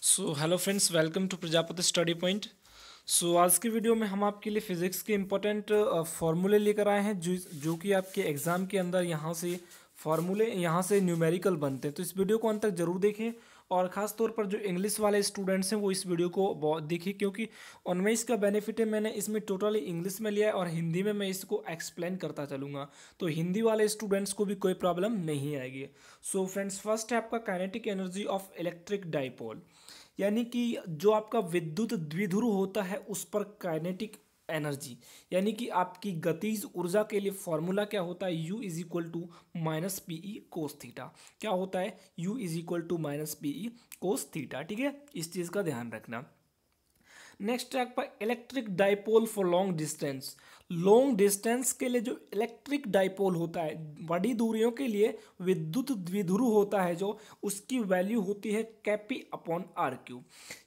So hello friends, welcome to Prajapati study point. So आज की video में हम आपके लिए फिज़िक्स के इम्पोर्टेंट फार्मूले लेकर आए हैं जो कि आपके एग्ज़ाम के अंदर यहाँ से फार्मूले यहाँ से न्यूमेरिकल बनते हैं। तो इस वीडियो को अंत तक जरूर देखें और ख़ास तौर पर जो इंग्लिश वाले स्टूडेंट्स हैं वो इस वीडियो को बहुत देखिए, क्योंकि उनमें इसका बेनिफिट है। मैंने इसमें टोटली इंग्लिश में लिया है और हिंदी में मैं इसको एक्सप्लेन करता चलूँगा, तो हिंदी वाले स्टूडेंट्स को भी कोई प्रॉब्लम नहीं आएगी। सो फ्रेंड्स, फर्स्ट है आपका kinetic energy of electric dipole, यानी कि जो आपका विद्युत द्विध्रुव होता है उस पर काइनेटिक एनर्जी, यानी कि आपकी गतिज ऊर्जा के लिए फॉर्मूला क्या होता है, U is equal to minus P E cos theta. क्या होता है, U is equal to minus P E cos theta. ठीक है, इस चीज़ का ध्यान रखना। नेक्स्ट है आपका electric dipole for long distance. Long distance के लिए जो इलेक्ट्रिक डाइपोल होता है, बड़ी दूरियों के लिए विद्युत द्विध्रुव होता है, जो उसकी वैल्यू होती है कैपी अपॉन आर क्यू।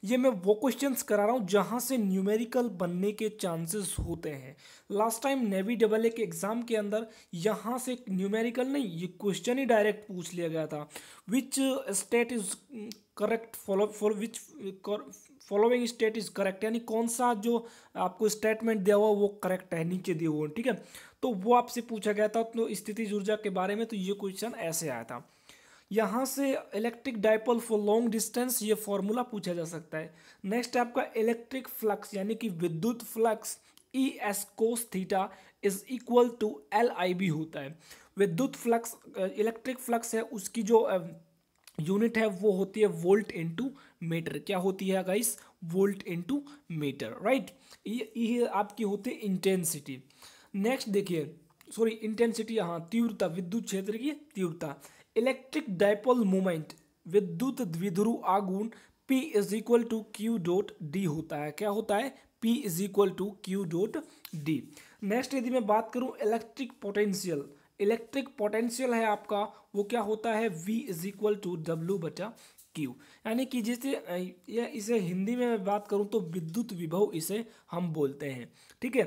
ये मैं वो क्वेश्चंस करा रहा हूँ जहाँ से न्यूमेरिकल बनने के चांसेस होते हैं। Last time navy double A के एग्जाम के अंदर यहाँ से न्यूमेरिकल नहीं, ये क्वेश्चन ही डायरेक्ट पूछ लिया गया था। Which state is correct for which following state is correct, यानी कौन सा जो आपको स्टेटमेंट दिया हुआ वो करेक्ट है, नीचे दिए हुए। ठीक है, तो वो आपसे पूछा गया था तो स्थिति ऊर्जा के बारे में, तो ये क्वेश्चन ऐसे आया था। यहाँ से electric dipole for long distance ये फॉर्मूला पूछा जा सकता है। नेक्स्ट है आपका इलेक्ट्रिक फ्लक्स, यानी कि विद्युत flux E S cos theta is equal to L I B होता है। विद्युत फ्लक्स इलेक्ट्रिक फ्लक्स है, उसकी जो यूनिट है वो होती है वोल्ट इनटू मीटर। क्या होती है guys, volt into metre, right. ये आपकी होती है इंटेंसिटी। नेक्स्ट देखिए, सॉरी इंटेंसिटी, हाँ तीव्रता, विद्युत क्षेत्र की तीव्रता। इलेक्ट्रिक डाइपोल मोमेंट, विद्युत द्विध्रुव आघूर्ण P is equal to Q dot D होता है। क्या होता है, P is equal to Q dot D. Next यदि मैं बात करूं इलेक्ट्रिक पोटेंशियल, इलेक्ट्रिक पोटेंशियल है आपका, वो क्या होता है, V is equal to W बटा क्यू। यानी कि जैसे इसे हिंदी में मैं बात करूं तो विद्युत विभव इसे हम बोलते हैं। ठीक है,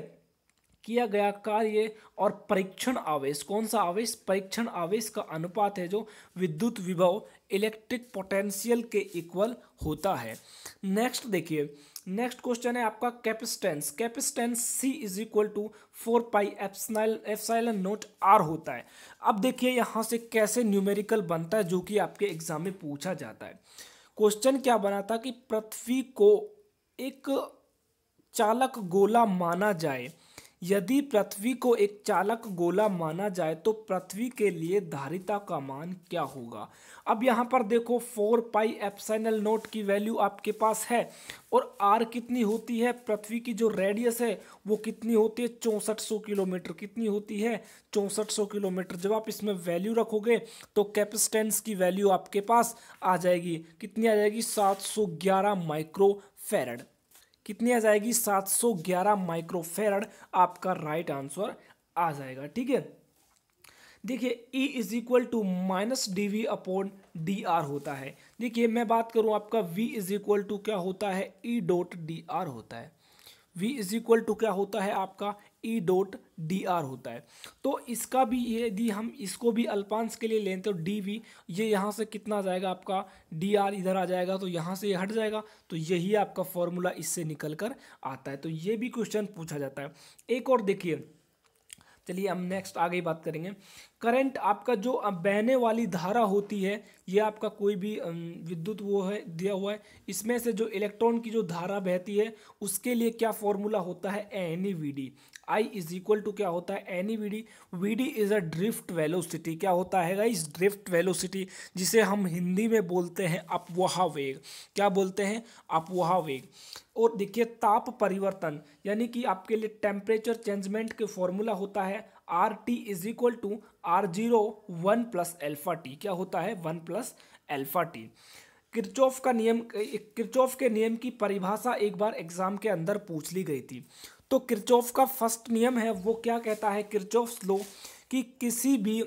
किया गया कार्य और परीक्षण आवेश, कौन सा आवेश, परीक्षण आवेश का अनुपात है जो विद्युत विभव इलेक्ट्रिक पोटेंशियल के इक्वल होता है। नेक्स्ट देखिए, नेक्स्ट क्वेश्चन है आपका capacitance. Capacitance C is equal to 4 pi epsilon naught R होता है। अब देखिए यहाँ से कैसे न्यूमेरिकल बनता है, जो कि आपके एग्जाम में पूछा जाता है। क्वेश्चन क्या बना था कि पृथ्वी को एक चालक गोला माना जाए। यदि पृथ्वी को एक चालक गोला माना जाए तो पृथ्वी के लिए धारिता का मान क्या होगा। अब यहाँ पर देखो 4 पाई एप्सिलॉन नॉट की वैल्यू आपके पास है और R कितनी होती है, पृथ्वी की जो रेडियस है वो कितनी होती है, 6400 किलोमीटर। कितनी होती है, 6400 किलोमीटर। जब आप इसमें वैल्यू रखोगे तो कैपेसिटेंस की वैल्यू आपके पास आ जाएगी, कितनी आ जाएगी, 711 माइक्रो फेरड। कितनी आ जाएगी, 711 माइक्रोफेरड आपका राइट आंसर आ जाएगा। ठीक है, देखिए E is equal to minus D V upon D R होता है। देखिए मैं बात करूं आपका V इज इक्वल टू क्या होता है, E डॉट डी आर होता है। V इज इक्वल टू क्या होता है आपका, E डॉट डी आर होता है। तो इसका भी यदि हम इसको भी अल्पांश के लिए लें तो डी वी, ये यहाँ से कितना आ जाएगा आपका, डी आर इधर आ जाएगा तो यहाँ से ये हट जाएगा, तो यही आपका फॉर्मूला इससे निकल कर आता है। तो ये भी क्वेश्चन पूछा जाता है। एक और देखिए, चलिए हम नेक्स्ट आगे बात करेंगे। करंट आपका जो बहने वाली धारा होती है, ये आपका कोई भी विद्युत वो है दिया हुआ है, इसमें से जो इलेक्ट्रॉन की जो धारा बहती है उसके लिए क्या फॉर्मूला होता है, N E V D. I is equal to क्या होता है, N E V D. V D is a drift velocity. क्या होता है गाइस, ड्रिफ्ट वेलोसिटी, जिसे हम हिंदी में बोलते हैं अपवह वेग। क्या बोलते हैं, अपवह वेग। और देखिए ताप परिवर्तन, यानी कि आपके लिए टेम्परेचर चेंजमेंट के फॉर्मूला होता है R T is equal to R zero 1 plus alpha T. क्या होता है, 1 प्लस एल्फा टी। किरचॉफ का नियम, किरचॉफ के नियम की परिभाषा एक बार एग्जाम के अंदर पूछ ली गई थी। तो किरचॉफ का फर्स्ट नियम है वो क्या कहता है, किरचॉफ्स लॉ, कि किसी भी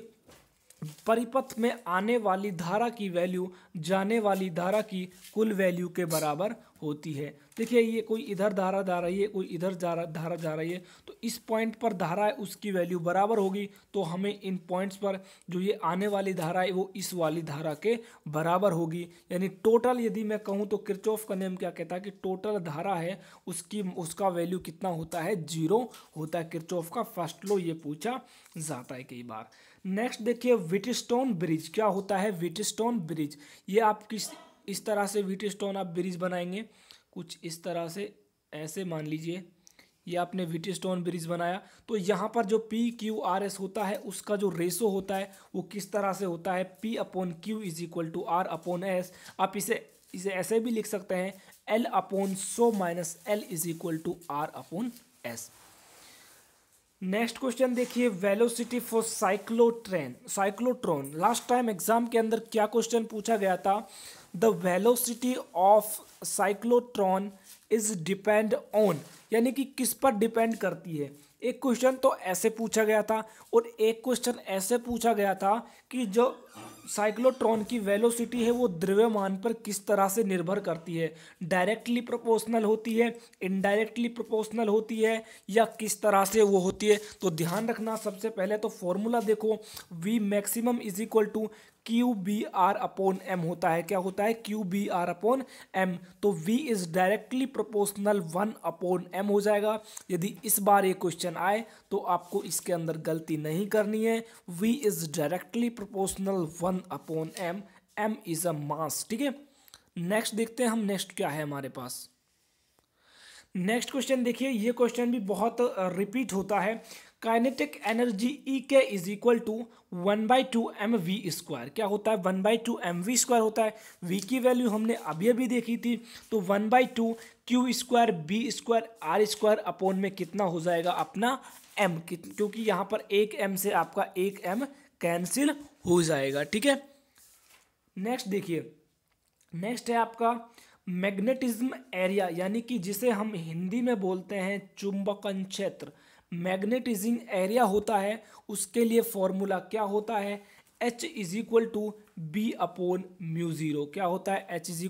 परिपथ में आने वाली धारा की वैल्यू जाने वाली धारा की कुल वैल्यू के बराबर होती है। देखिए ये कोई इधर धारा जा रही है, कोई इधर धारा जा रही है, तो इस पॉइंट पर धारा है उसकी वैल्यू बराबर होगी। तो हमें इन पॉइंट्स पर जो ये आने वाली धारा है वो इस वाली धारा के बराबर होगी। यानी टोटल यदि मैं कहूँ तो किरचॉफ का नियम क्या कहता है कि टोटल धारा है उसका वैल्यू कितना होता है, 0 होता है। किरचॉफ का फर्स्ट लॉ ये पूछा जाता है कई बार। नेक्स्ट देखिए व्हीटस्टोन ब्रिज क्या होता है। व्हीटस्टोन ब्रिज ये आप इस तरह से व्हीटस्टोन आप ब्रिज बनाएंगे, कुछ इस तरह से, ऐसे मान लीजिए ये आपने व्हीटस्टोन ब्रिज बनाया। तो यहाँ पर जो PQRS होता है उसका जो रेशो होता है वो किस तरह से होता है, P/Q = R/S। आप इसे ऐसे भी लिख सकते हैं L/100 - L = R/S। Next question देखिए velocity for cyclotron. Last time exam के अंदर क्या क्वेश्चन पूछा गया था, the velocity of cyclotron is depend on, यानी कि किस पर डिपेंड करती है। एक क्वेश्चन तो ऐसे पूछा गया था और एक क्वेश्चन ऐसे पूछा गया था कि जो साइक्लोट्रॉन की वेलोसिटी है वो द्रव्यमान पर किस तरह से निर्भर करती है, डायरेक्टली प्रोपोर्शनल होती है, इनडायरेक्टली प्रोपोर्शनल होती है, या किस तरह से वो होती है। तो ध्यान रखना, सबसे पहले तो फॉर्मूला देखो, V मैक्सिमम = QBR/M होता है। क्या होता है, QBR/M। तो V is directly proportional 1/M हो जाएगा। यदि इस बार ये क्वेश्चन आए तो आपको इसके अंदर गलती नहीं करनी है। V is directly proportional 1/M। M is a mass, ठीक है। नेक्स्ट देखते हैं हम, नेक्स्ट क्या है हमारे पास। नेक्स्ट क्वेश्चन देखिए, ये क्वेश्चन भी बहुत रिपीट होता है। Kinetic energy E = 1/2 mv²। क्या होता है, 1/2 mv² होता है। V की वैल्यू हमने अभी देखी थी, तो 1/2 Q² B² R² अपॉन में कितना हो जाएगा अपना M, क्योंकि यहाँ पर एक M से आपका एक M कैंसिल हो जाएगा, ठीक है। नेक्स्ट देखिए, नेक्स्ट है आपका मैग्नेटिज्म एरिया, यानी कि जिसे हम हिंदी में बोलते हैं चुंबकन क्षेत्र। मैग्नेटिज्म एरिया होता है, उसके लिए फॉर्मूला क्या होता है, H = B/μ0। क्या होता है, H =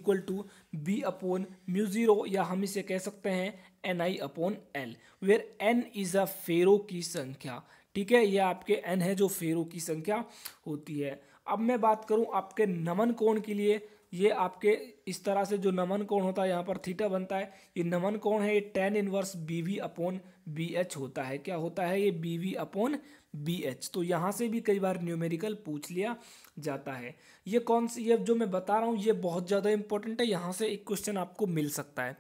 B/μ0, या हम इसे कह सकते हैं NI/L, where N is a फेरो की संख्या, ठीक है। ये आपके N है जो फेरो की संख्या होती है। अब मैं बात करूं आपके नमन कोण के लिए, ये आपके इस तरह से जो नमन कोण होता है यहाँ पर थीटा बनता है, ये नमन कोण है, ये tan इनवर्स BV/BH होता है। क्या होता है, ये BV/BH। तो यहाँ से भी कई बार न्यूमेरिकल पूछ लिया जाता है। ये कौन सी, ये जो मैं बता रहा हूँ ये बहुत ज़्यादा इंपॉर्टेंट है, यहाँ से एक क्वेश्चन आपको मिल सकता है।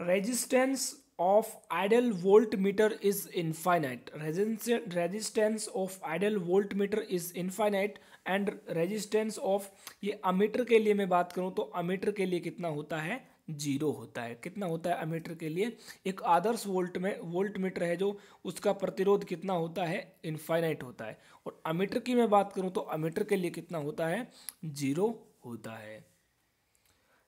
Resistance of ideal voltmeter is infinite. Resistance of ideal voltmeter is infinite and resistance of, ये अमीटर के लिए मैं बात करूं तो अमीटर के लिए कितना होता है, 0 होता है। कितना होता है अमीटर के लिए, एक आदर्श वोल्टमीटर है जो उसका प्रतिरोध कितना होता है, इनफाइनाइट होता है। और अमीटर की मैं बात करूं तो अमीटर के लिए कितना होता है, 0 होता है।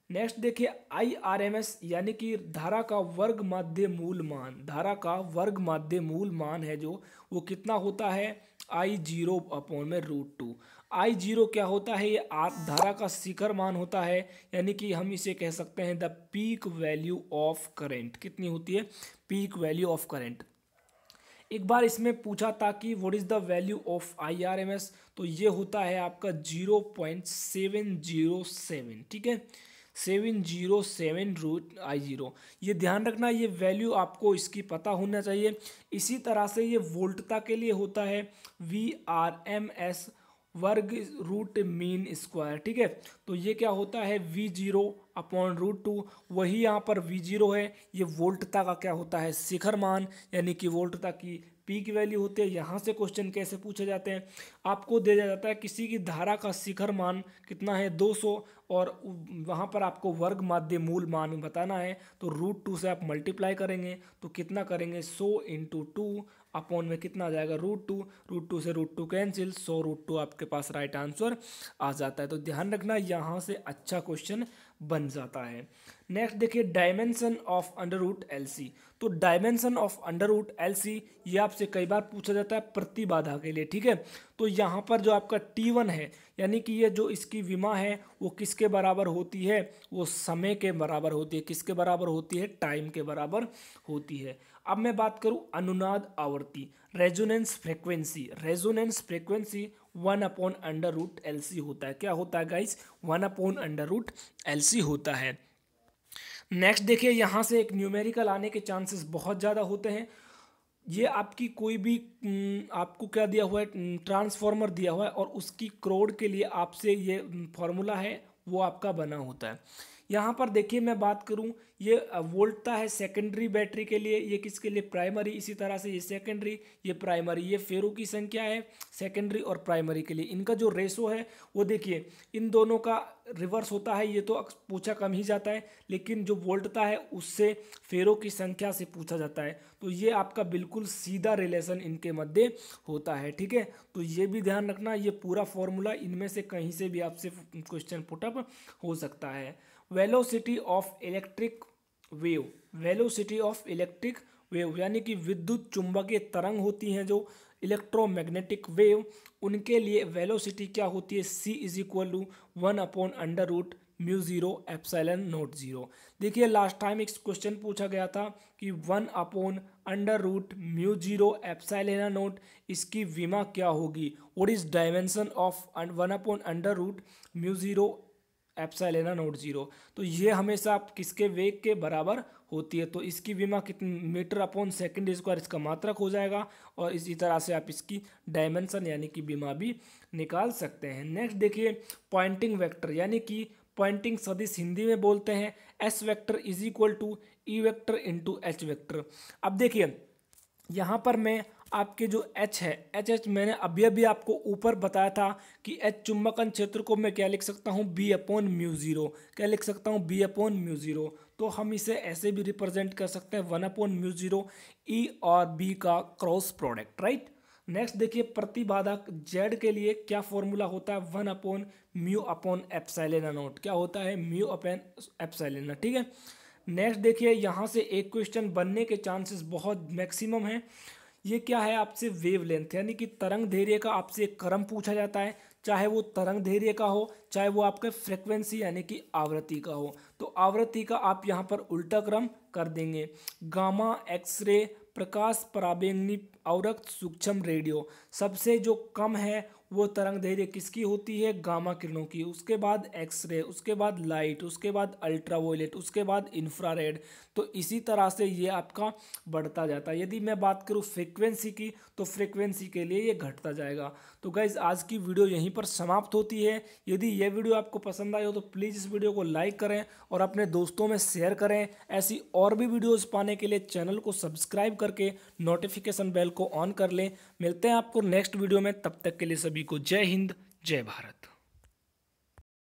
नेक्स्ट देखिए IRMS, यानी कि धारा का वर्ग माध्य मूल मान। धारा का वर्ग माध्य मूल मान है जो वो कितना होता है, I0/√2। I0 क्या होता है, ये धारा का शिखर मान होता है, यानी कि हम इसे कह सकते हैं the peak value of current. कितनी होती है, पीक वैल्यू ऑफ करंट। एक बार इसमें पूछा था कि what is the value of IRMS, तो ये होता है आपका 0.707, ठीक है, 707√I0। ये ध्यान रखना, ये वैल्यू आपको इसकी पता होना चाहिए। इसी तरह से ये वोल्टता के लिए होता है VRMS वर्ग√मीन², ठीक है। तो ये क्या होता है, V0/√2, वही यहाँ पर V0 है, ये वोल्टता का क्या होता है, शिखर मान, यानी कि वोल्टता की पीक वैल्यू होती है। यहाँ से क्वेश्चन कैसे पूछे जाते हैं, आपको दे दिया जाता है किसी की धारा का शिखर मान कितना है, 200, और वहाँ पर आपको वर्ग माध्य मूल मान बताना है। तो √2 से आप मल्टीप्लाई करेंगे तो कितना करेंगे, 100 × 2 अपॉन में कितना आ जाएगा, √2। √2 से √2 कैंसिल, 100√2 आपके पास राइट आंसर आ जाता है। तो ध्यान रखना, यहाँ से अच्छा क्वेश्चन बन जाता है। नेक्स्ट देखिए dimension of under root L C. तो dimension of under root L C ये आपसे कई बार पूछा जाता है प्रतिबाधा के लिए, ठीक है। तो यहाँ पर जो आपका T1 है यानी कि ये जो इसकी विमा है वो किसके बराबर होती है, वो समय के बराबर होती है। किसके बराबर होती है, टाइम के बराबर होती है। अब मैं बात करूं अनुनाद आवृत्ति, resonance frequency. Resonance frequency 1/√LC होता है। क्या होता है गाइस, 1/√LC होता है। नेक्स्ट देखिए यहाँ से एक न्यूमेरिकल आने के चांसेस बहुत ज़्यादा होते हैं। ये आपकी कोई भी आपको क्या दिया हुआ है, ट्रांसफॉर्मर दिया हुआ है और उसकी करोड़ के लिए आपसे ये फॉर्मूला है वो आपका बना होता है। यहाँ पर देखिए मैं बात करूँ, ये वोल्टता है सेकेंडरी बैटरी के लिए, ये किसके लिए, प्राइमरी। इसी तरह से ये सेकेंडरी, ये प्राइमरी। ये फेरो की संख्या है सेकेंडरी और प्राइमरी के लिए। इनका जो रेशो है वो देखिए इन दोनों का रिवर्स होता है। ये तो पूछा कम ही जाता है, लेकिन जो वोल्टता है उससे फेरो की संख्या से पूछा जाता है। तो ये आपका बिल्कुल सीधा रिलेशन इनके मध्य होता है, ठीक है। तो ये भी ध्यान रखना, ये पूरा फॉर्मूला इनमें से कहीं से भी आपसे क्वेश्चन पुटअप हो सकता है। Velocity of electric wave, velocity of electric wave यानी कि विद्युत चुंबकीय तरंग होती हैं जो इलेक्ट्रोमैग्नेटिक वेव, उनके लिए वेलोसिटी क्या होती है, C = 1/√μ0ε0। देखिए लास्ट टाइम एक क्वेश्चन पूछा गया था कि 1/√μ0ε0 इसकी विमा क्या होगी। What is dimension of 1/√μ0ε0। तो ये हमेशा किसके वेग के बराबर होती है। तो इसकी विमा कितनी, मीटर/सेकंड², इसका मात्रक हो जाएगा। और इसी तरह से आप इसकी डायमेंशन यानी कि विमा भी निकाल सकते हैं। नेक्स्ट देखिए पॉइंटिंग वेक्टर यानी कि पॉइंटिंग सदिश हिंदी में बोलते हैं S vector = E vector × H vector. अब देखिए यहाँ पर मैं आपके जो H है, H मैंने अभी आपको ऊपर बताया था कि H चुंबकन क्षेत्र को मैं क्या लिख सकता हूँ, B/μ0। क्या लिख सकता हूँ, B/μ0। तो हम इसे ऐसे भी रिप्रेजेंट कर सकते हैं 1/μ0 E और B का क्रॉस प्रोडक्ट, राइट। नेक्स्ट देखिए प्रतिबाधा Z के लिए क्या फॉर्मूला होता है, 1/μ/ε0। क्या होता है, μ/ε0, ठीक है। नेक्स्ट देखिए यहाँ से एक क्वेश्चन बनने के चांसेस बहुत मैक्सिमम हैं। ये क्या है, आपसे वेवलेंथ यानी कि तरंग दैर्घ्य का आपसे एक क्रम पूछा जाता है, चाहे वो तरंग दैर्घ्य का हो चाहे वो आपके फ्रीक्वेंसी यानी कि आवृत्ति का हो। तो आवृत्ति का आप यहाँ पर उल्टा क्रम कर देंगे। गामा, एक्सरे, प्रकाश पराबैंगनी अवरक्त, सूक्ष्म रेडियो। सबसे जो कम है वो तरंग दैर्घ्य किसकी होती है, गामा किरणों की। उसके बाद एक्सरे, उसके बाद लाइट, उसके बाद अल्ट्रावायलेट, उसके बाद इंफ्रारेड। तो इसी तरह से ये आपका बढ़ता जाता है। यदि मैं बात करूँ फ्रीक्वेंसी की तो फ्रीक्वेंसी के लिए ये घटता जाएगा। तो गाइज आज की वीडियो यहीं पर समाप्त होती है। यदि ये वीडियो आपको पसंद आई हो तो प्लीज़ इस वीडियो को लाइक करें और अपने दोस्तों में शेयर करें। ऐसी और भी वीडियोस पाने के लिए चैनल को सब्सक्राइब करके नोटिफिकेशन बेल को ऑन कर लें। मिलते हैं आपको नेक्स्ट वीडियो में, तब तक के लिए सभी को जय हिंद, जय भारत।